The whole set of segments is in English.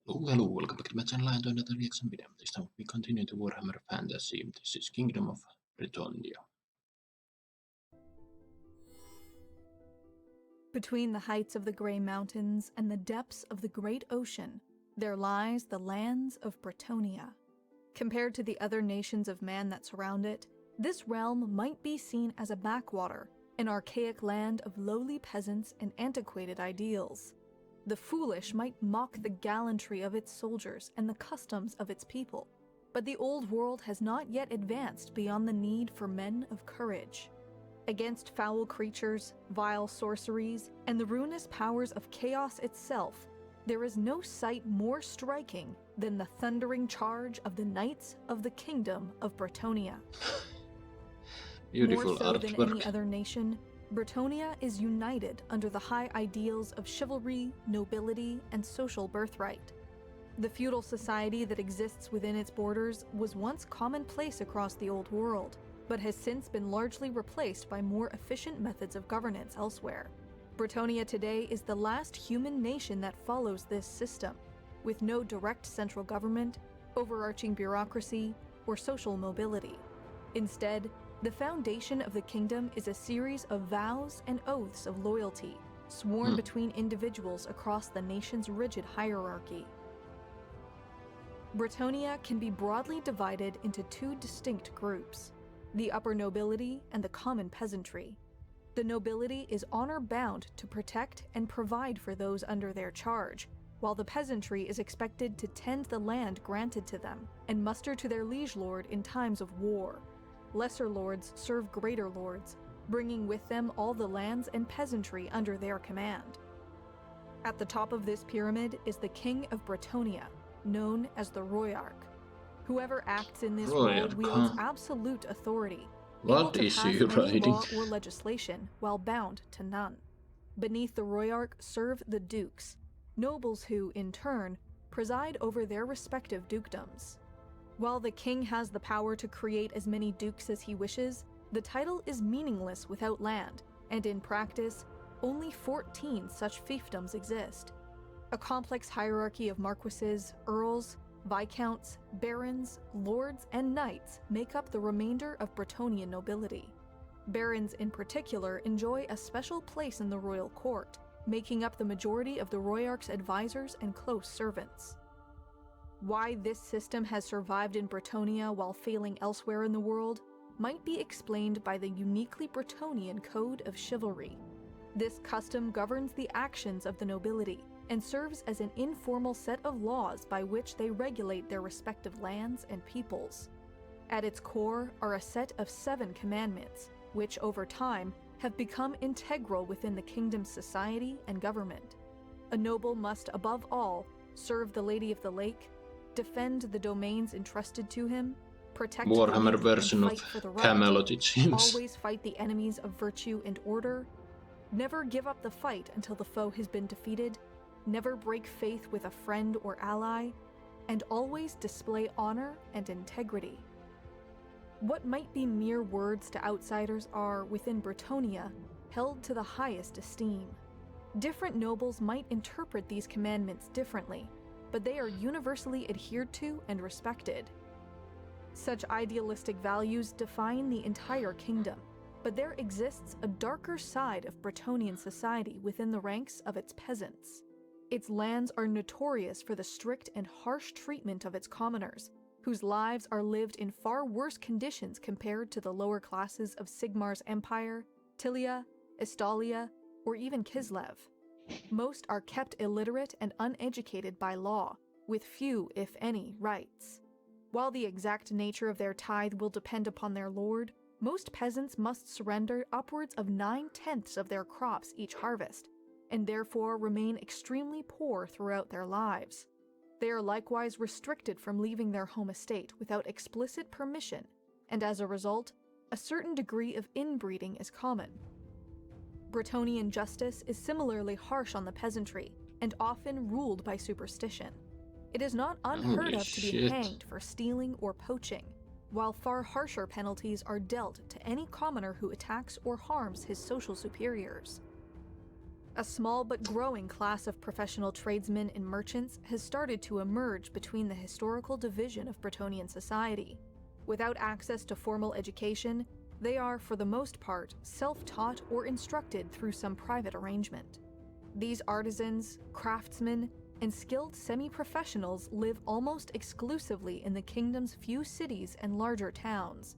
Oh, hello, welcome back to my channel and to another reaction video. This time we continue to Warhammer Fantasy. This is Kingdom of Bretonnia. Between the heights of the Grey Mountains and the depths of the Great Ocean, there lies the lands of Bretonnia. Compared to the other nations of man that surround it, this realm might be seen as a backwater, an archaic land of lowly peasants and antiquated ideals. The foolish might mock the gallantry of its soldiers and the customs of its people, but the old world has not yet advanced beyond the need for men of courage. Against foul creatures, vile sorceries, and the ruinous powers of chaos itself, there is no sight more striking than the thundering charge of the Knights of the Kingdom of Bretonnia. Beautiful More so artwork. than any other nation, Bretonnia is united under the high ideals of chivalry, nobility, and social birthright. The feudal society that exists within its borders was once commonplace across the old world, but has since been largely replaced by more efficient methods of governance elsewhere. Bretonnia today is the last human nation that follows this system, with no direct central government, overarching bureaucracy, or social mobility. Instead, the foundation of the kingdom is a series of vows and oaths of loyalty, sworn between individuals across the nation's rigid hierarchy. Bretonnia can be broadly divided into two distinct groups: the upper nobility and the common peasantry. The nobility is honor-bound to protect and provide for those under their charge, while the peasantry is expected to tend the land granted to them and muster to their liege lord in times of war. Lesser lords serve greater lords, bringing with them all the lands and peasantry under their command. At the top of this pyramid is the King of Bretonnia, known as the Royarch. Whoever acts in this role wields absolute authority, able to pass any law or legislation while bound to none. Beneath the Royarch serve the dukes, nobles who, in turn, preside over their respective dukedoms. While the king has the power to create as many dukes as he wishes, the title is meaningless without land, and in practice, only 14 such fiefdoms exist. A complex hierarchy of marquises, earls, viscounts, barons, lords, and knights make up the remainder of Bretonnian nobility. Barons in particular enjoy a special place in the royal court, making up the majority of the Royarch's advisors and close servants. Why this system has survived in Bretonnia while failing elsewhere in the world might be explained by the uniquely Bretonnian code of chivalry. This custom governs the actions of the nobility and serves as an informal set of laws by which they regulate their respective lands and peoples. At its core are a set of 7 commandments, which over time have become integral within the kingdom's society and government. A noble must, above all, serve the Lady of the Lake, defend the domains entrusted to him, protect Warhammer the version of for the right, Camelot, it seems. always fight the enemies of virtue and order, never give up the fight until the foe has been defeated, never break faith with a friend or ally, and always display honor and integrity. What might be mere words to outsiders are, within Bretonnia, held to the highest esteem. Different nobles might interpret these commandments differently, but they are universally adhered to and respected. Such idealistic values define the entire kingdom, but there exists a darker side of Bretonnian society within the ranks of its peasants. Its lands are notorious for the strict and harsh treatment of its commoners, whose lives are lived in far worse conditions compared to the lower classes of Sigmar's empire, Tilia, Estalia, or even Kislev. Most are kept illiterate and uneducated by law, with few, if any, rights. While the exact nature of their tithe will depend upon their lord, most peasants must surrender upwards of 9/10 of their crops each harvest, and therefore remain extremely poor throughout their lives. They are likewise restricted from leaving their home estate without explicit permission, and as a result, a certain degree of inbreeding is common. Bretonnian justice is similarly harsh on the peasantry, and often ruled by superstition. It is not unheard of to be hanged for stealing or poaching, while far harsher penalties are dealt to any commoner who attacks or harms his social superiors. A small but growing class of professional tradesmen and merchants has started to emerge between the historical division of Bretonnian society. Without access to formal education, they are, for the most part, self-taught or instructed through some private arrangement. These artisans, craftsmen, and skilled semi-professionals live almost exclusively in the kingdom's few cities and larger towns.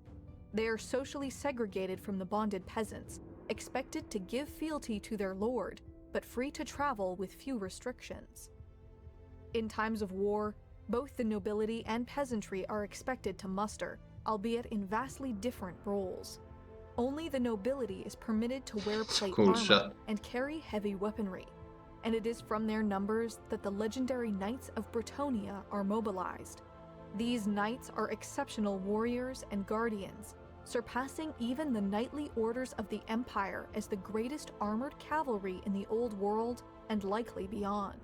They are socially segregated from the bonded peasants, expected to give fealty to their lord, but free to travel with few restrictions. In times of war, both the nobility and peasantry are expected to muster, albeit in vastly different roles. Only the nobility is permitted to wear plate armor and carry heavy weaponry, and it is from their numbers that the legendary Knights of Bretonnia are mobilized. These knights are exceptional warriors and guardians, surpassing even the knightly orders of the Empire as the greatest armored cavalry in the Old World and likely beyond.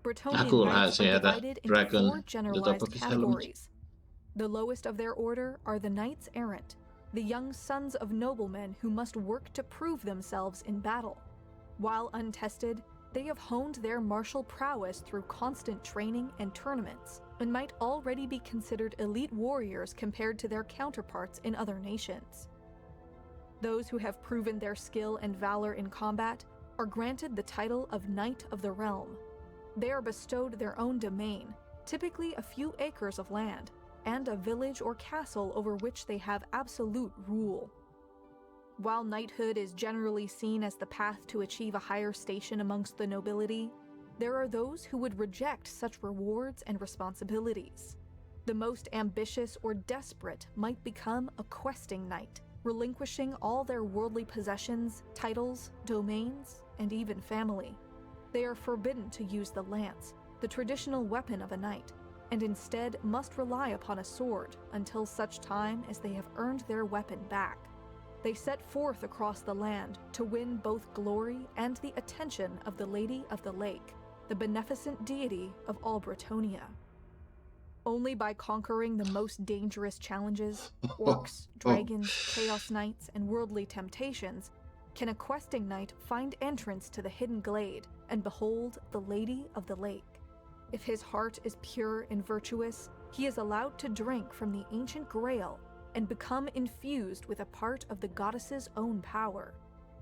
Bretonnian knights are divided into 4 generalized categories. The lowest of their order are the Knights Errant, the young sons of noblemen who must work to prove themselves in battle. While untested, they have honed their martial prowess through constant training and tournaments, and might already be considered elite warriors compared to their counterparts in other nations. Those who have proven their skill and valor in combat are granted the title of Knight of the Realm. They are bestowed their own domain, typically a few acres of land, and a village or castle over which they have absolute rule. While knighthood is generally seen as the path to achieve a higher station amongst the nobility, there are those who would reject such rewards and responsibilities. The most ambitious or desperate might become a questing knight, relinquishing all their worldly possessions, titles, domains, and even family. They are forbidden to use the lance, the traditional weapon of a knight, and instead must rely upon a sword until such time as they have earned their weapon back. They set forth across the land to win both glory and the attention of the Lady of the Lake, the beneficent deity of all Bretonnia. Only by conquering the most dangerous challenges, orcs, dragons, chaos knights, and worldly temptations, can a questing knight find entrance to the hidden glade and behold the Lady of the Lake. If his heart is pure and virtuous, he is allowed to drink from the ancient grail and become infused with a part of the goddess's own power.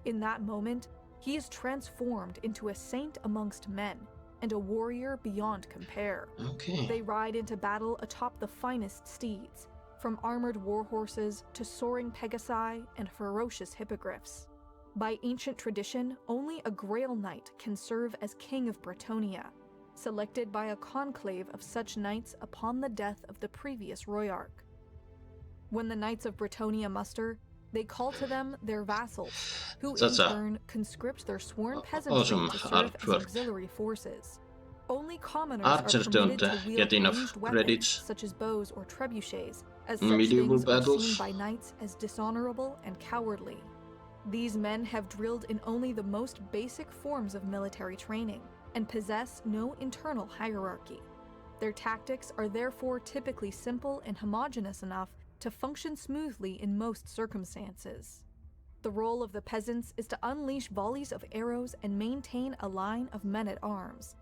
In that moment, he is transformed into a saint amongst men and a warrior beyond compare. They ride into battle atop the finest steeds, from armored warhorses to soaring pegasi and ferocious hippogriffs. By ancient tradition, only a Grail Knight can serve as King of Bretonnia, selected by a conclave of such knights upon the death of the previous Royarch. When the Knights of Bretonnia muster, they call to them their vassals, who in turn conscript their sworn peasantry to serve as auxiliary forces. Only commoners are permitted to wield ranged weapons such as bows or trebuchets, as such things are seen by knights as dishonorable and cowardly. These men have drilled in only the most basic forms of military training, and possess no internal hierarchy. Their tactics are therefore typically simple and homogeneous enough to function smoothly in most circumstances. The role of the peasants is to unleash volleys of arrows and maintain a line of men-at-arms.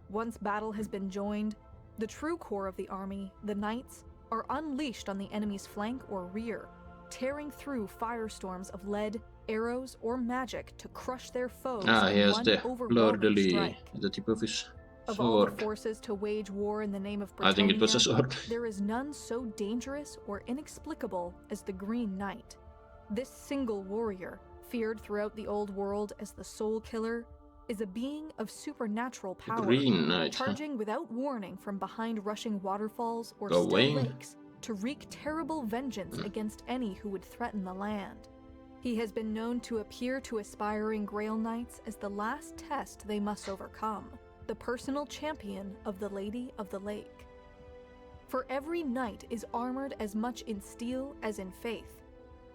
Once battle has been joined, the true core of the army, the knights, are unleashed on the enemy's flank or rear, tearing through firestorms of lead, arrows, or magic to crush their foes in one overwhelming strike. The tip of his Of all the forces to wage war in the name of Bretonnia, I think it was a sword. There is none so dangerous or inexplicable as the Green Knight. This single warrior, feared throughout the Old World as the Soul Killer, is a being of supernatural power, Green Knight, charging without warning from behind rushing waterfalls or still lakes to wreak terrible vengeance against any who would threaten the land. He has been known to appear to aspiring Grail Knights as the last test they must overcome, the personal champion of the Lady of the Lake. For every knight is armored as much in steel as in faith.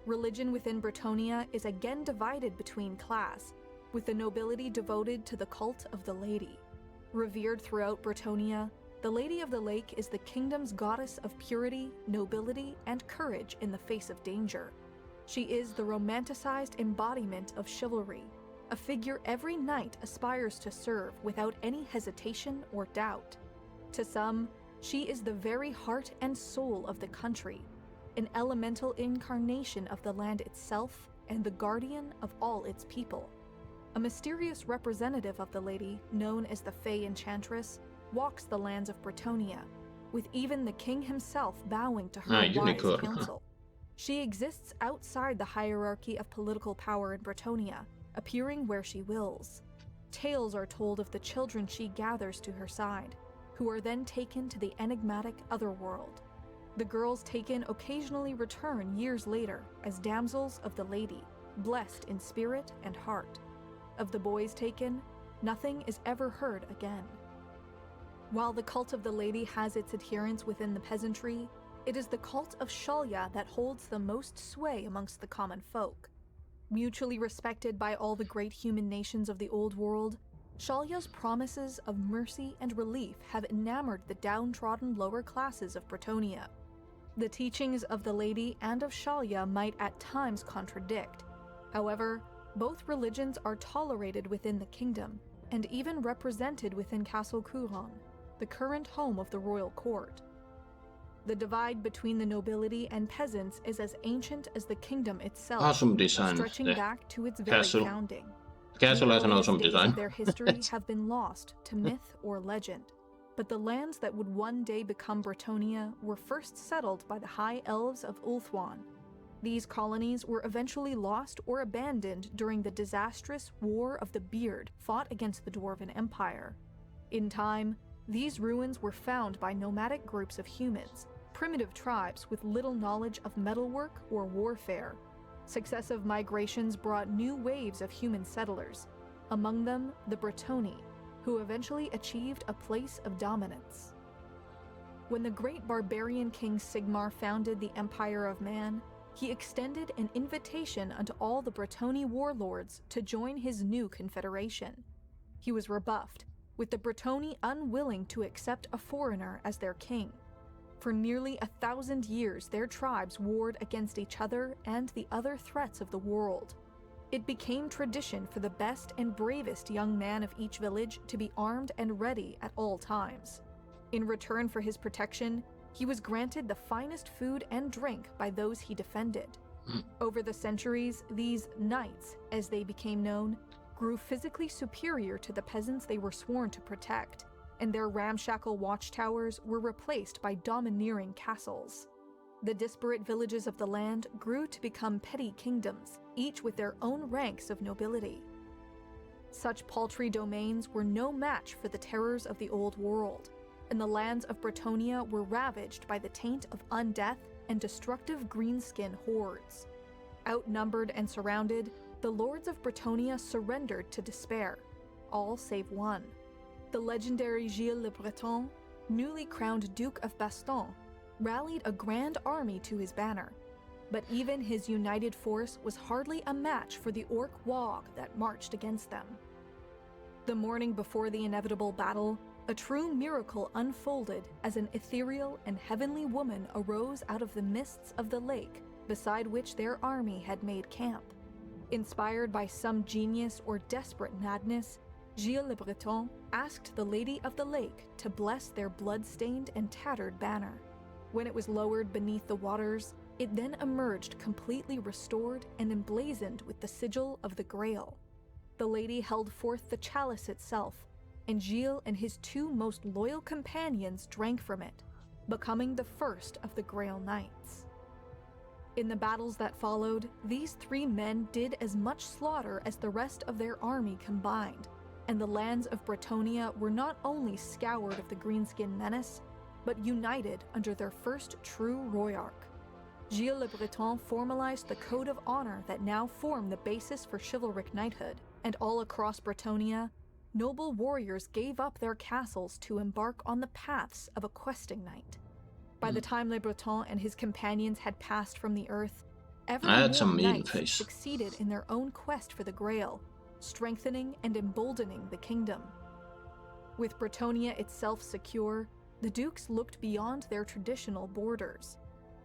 Religion within Bretonnia is again divided between class, with the nobility devoted to the cult of the Lady. Revered throughout Bretonnia, the Lady of the Lake is the kingdom's goddess of purity, nobility, and courage in the face of danger. She is the romanticized embodiment of chivalry, a figure every knight aspires to serve without any hesitation or doubt. To some, she is the very heart and soul of the country, an elemental incarnation of the land itself and the guardian of all its people. A mysterious representative of the lady, known as the Fey Enchantress, walks the lands of Bretonnia, with even the king himself bowing to her wise counsel. She exists outside the hierarchy of political power in Bretonnia, appearing where she wills. Tales are told of the children she gathers to her side, who are then taken to the enigmatic otherworld. The girls taken occasionally return years later as damsels of the lady, blessed in spirit and heart. Of the boys taken, nothing is ever heard again. While the cult of the lady has its adherents within the peasantry, it is the cult of Shalya that holds the most sway amongst the common folk. Mutually respected by all the great human nations of the old world, Shalya's promises of mercy and relief have enamored the downtrodden lower classes of Bretonnia. The teachings of the lady and of Shalya might at times contradict. However, both religions are tolerated within the kingdom, and even represented within Castle Couron, the current home of the royal court. The divide between the nobility and peasants is as ancient as the kingdom itself, Awesome design. stretching back to its very Castle. founding. Castle has an The awesome earliest days design. of their history have been lost to myth or legend, but the lands that would one day become Bretonnia were first settled by the High Elves of Ulthuan. These colonies were eventually lost or abandoned during the disastrous War of the Beard fought against the Dwarven Empire. In time, these ruins were found by nomadic groups of humans, primitive tribes with little knowledge of metalwork or warfare. Successive migrations brought new waves of human settlers, among them the Bretonii, who eventually achieved a place of dominance. When the great barbarian king Sigmar founded the Empire of Man, he extended an invitation unto all the Bretonii warlords to join his new confederation. He was rebuffed, with the Bretonii unwilling to accept a foreigner as their king. For nearly 1,000 years, their tribes warred against each other and the other threats of the world. It became tradition for the best and bravest young man of each village to be armed and ready at all times. In return for his protection, he was granted the finest food and drink by those he defended. Over the centuries, these knights, as they became known, grew physically superior to the peasants they were sworn to protect, and their ramshackle watchtowers were replaced by domineering castles. The disparate villages of the land grew to become petty kingdoms, each with their own ranks of nobility. Such paltry domains were no match for the terrors of the old world, and the lands of Bretonnia were ravaged by the taint of undeath and destructive greenskin hordes. Outnumbered and surrounded, the lords of Bretonnia surrendered to despair, all save one. The legendary Gilles le Breton, newly crowned Duke of Baston, rallied a grand army to his banner, but even his united force was hardly a match for the orc wog that marched against them. The morning before the inevitable battle, a true miracle unfolded as an ethereal and heavenly woman arose out of the mists of the lake beside which their army had made camp. Inspired by some genius or desperate madness, Gilles le Breton asked the Lady of the Lake to bless their blood-stained and tattered banner. When it was lowered beneath the waters, it then emerged completely restored and emblazoned with the sigil of the Grail. The lady held forth the chalice itself, and Gilles and his two most loyal companions drank from it, becoming the first of the Grail Knights. In the battles that followed, these three men did as much slaughter as the rest of their army combined, and the lands of Bretonnia were not only scoured of the greenskin menace, but united under their first true royarch. Gilles le Breton formalized the code of honor that now formed the basis for chivalric knighthood, and all across Bretonnia, noble warriors gave up their castles to embark on the paths of a questing knight. By the time Le Breton and his companions had passed from the earth, ever more knights succeeded in their own quest for the Grail, strengthening and emboldening the kingdom. With Bretonnia itself secure, the dukes looked beyond their traditional borders.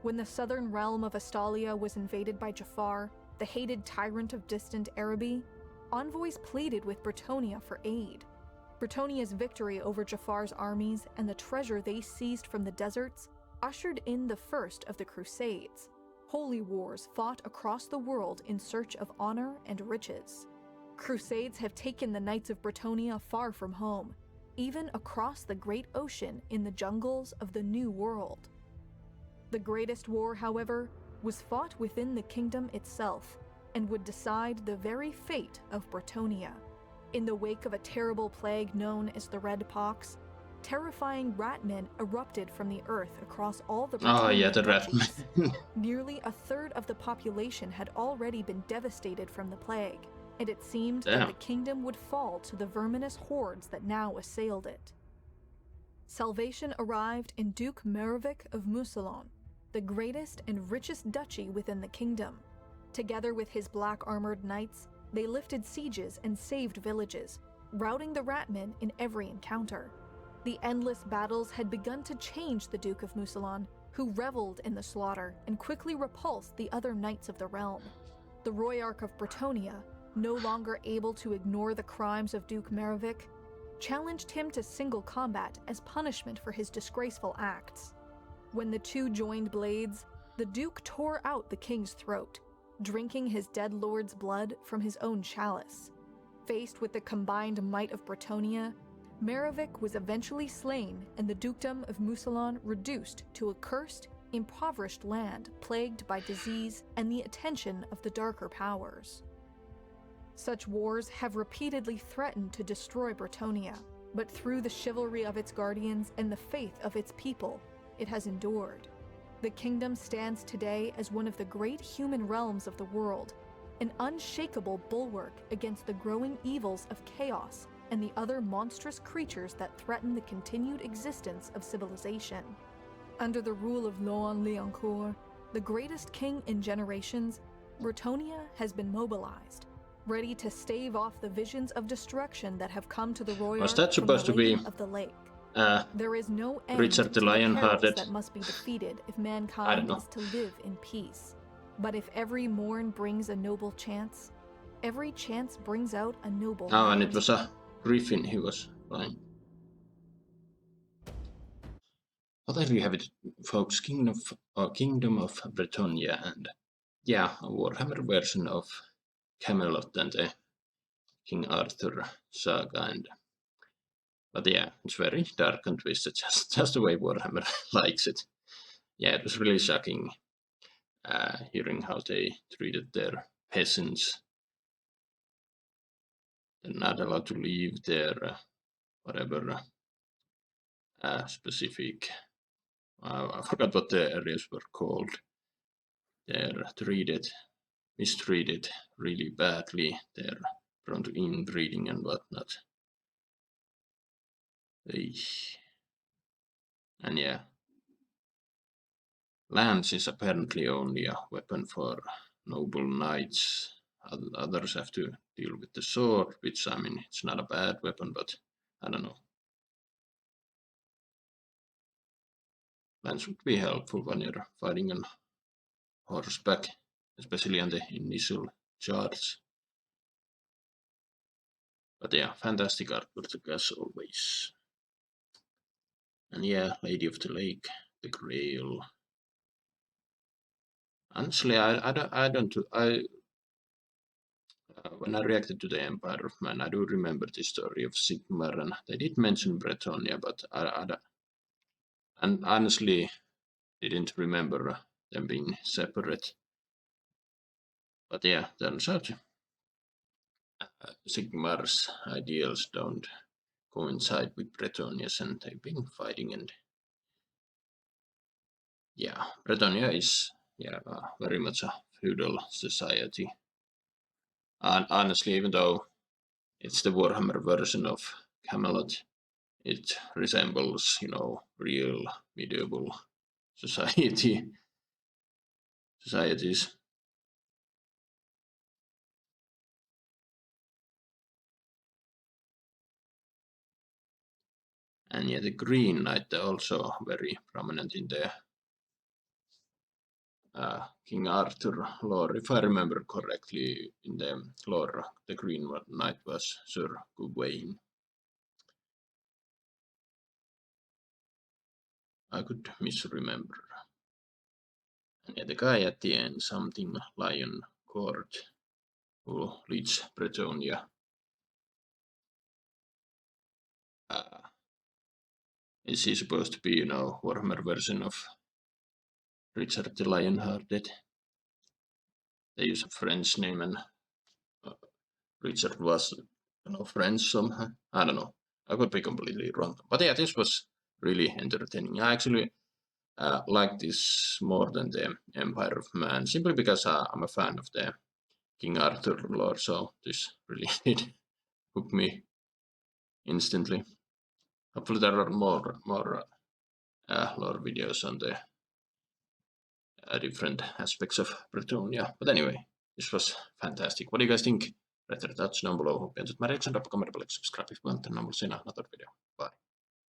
When the southern realm of Astalia was invaded by Jafar, the hated tyrant of distant Araby, envoys pleaded with Bretonnia for aid. Bretonnia's victory over Jafar's armies and the treasure they seized from the deserts ushered in the first of the Crusades. Holy wars fought across the world in search of honor and riches. Crusades have taken the Knights of Bretonnia far from home, even across the great ocean in the jungles of the New World. The greatest war, however, was fought within the kingdom itself and would decide the very fate of Bretonnia. In the wake of a terrible plague known as the Red Pox, terrifying ratmen erupted from the earth across all the Bretonnian the duchies. ratmen. Nearly a third of the population had already been devastated from the plague, and it seemed Damn. that the kingdom would fall to the verminous hordes that now assailed it. Salvation arrived in Duke Merovic of Mousillon, the greatest and richest duchy within the kingdom. Together with his black-armored knights, they lifted sieges and saved villages, routing the ratmen in every encounter. The endless battles had begun to change the Duke of Mousillon, who reveled in the slaughter and quickly repulsed the other knights of the realm. The Royarch of Bretonnia, no longer able to ignore the crimes of Duke Merovic, challenged him to single combat as punishment for his disgraceful acts. When the two joined blades, the Duke tore out the king's throat, drinking his dead lord's blood from his own chalice. Faced with the combined might of Bretonnia, Merovic was eventually slain and the Dukedom of Mousillon reduced to a cursed, impoverished land plagued by disease and the attention of the darker powers. Such wars have repeatedly threatened to destroy Bretonnia, but through the chivalry of its guardians and the faith of its people, it has endured. The kingdom stands today as one of the great human realms of the world, an unshakable bulwark against the growing evils of chaos and the other monstrous creatures that threaten the continued existence of civilization. Under the rule of Loan Liancourt, the greatest king in generations, Bretonnia has been mobilized, ready to stave off the visions of destruction that have come to the Royarch Was that from supposed the to be, Lady of the Lake. There is no end Richard the to the perils Lionhearted? that must be defeated if I don't mankind know. is to live in peace. But if every morn brings a noble chance, every chance brings out a noble Oh, and night. it was a griffin he was flying. Well, there you have it, folks. Kingdom of Bretonnia, and yeah, a Warhammer version of Camelot and the King Arthur saga. But yeah, it's very dark and twisted, just the way Warhammer likes it. Yeah, it was really shocking hearing how they treated their peasants. They're not allowed to leave their whatever specific. I forgot what the areas were called. They're mistreated really badly. They're prone to inbreeding and whatnot. And yeah, lance is apparently only a weapon for noble knights. Others have to deal with the sword, which, I mean, it's not a bad weapon, but I don't know. Lance would be helpful when you're fighting on horseback, especially on the initial charge. But yeah, fantastic artwork as always. And yeah, Lady of the Lake, the Grail. Honestly, when I reacted to the Empire of Man, I do remember the story of Sigmar, and they did mention Bretonnia, but and honestly didn't remember them being separate. But yeah, turns out Sigmar's ideals don't coincide with Bretonnia's, and they've been fighting. And yeah, Bretonnia is very much a feudal society. And honestly, even though it's the Warhammer version of Camelot, it resembles, real medieval societies. And yeah, the Green Knight are also very prominent in the King Arthur lore. If I remember correctly, in the lore, the Green Knight was Sir Gawain. I could misremember. And yeah, the guy at the end, something Lion Court, who leads Bretonnia. Is he supposed to be, you know, Warhammer version of Richard the Lionhearted? They use a French name, and Richard was, you know, French somehow. I don't know. I could be completely wrong. But yeah, this was really entertaining. I actually like this more than the Empire of Man, simply because I'm a fan of the King Arthur lore, so this really did hook me instantly. Hopefully there are more lore videos on the different aspects of Bretonnia. But anyway, this was fantastic. What do you guys think? Write a touch down below. Hope you enjoyed my reaction. Drop a comment below, subscribe if you want, and I will see you in another video. Bye.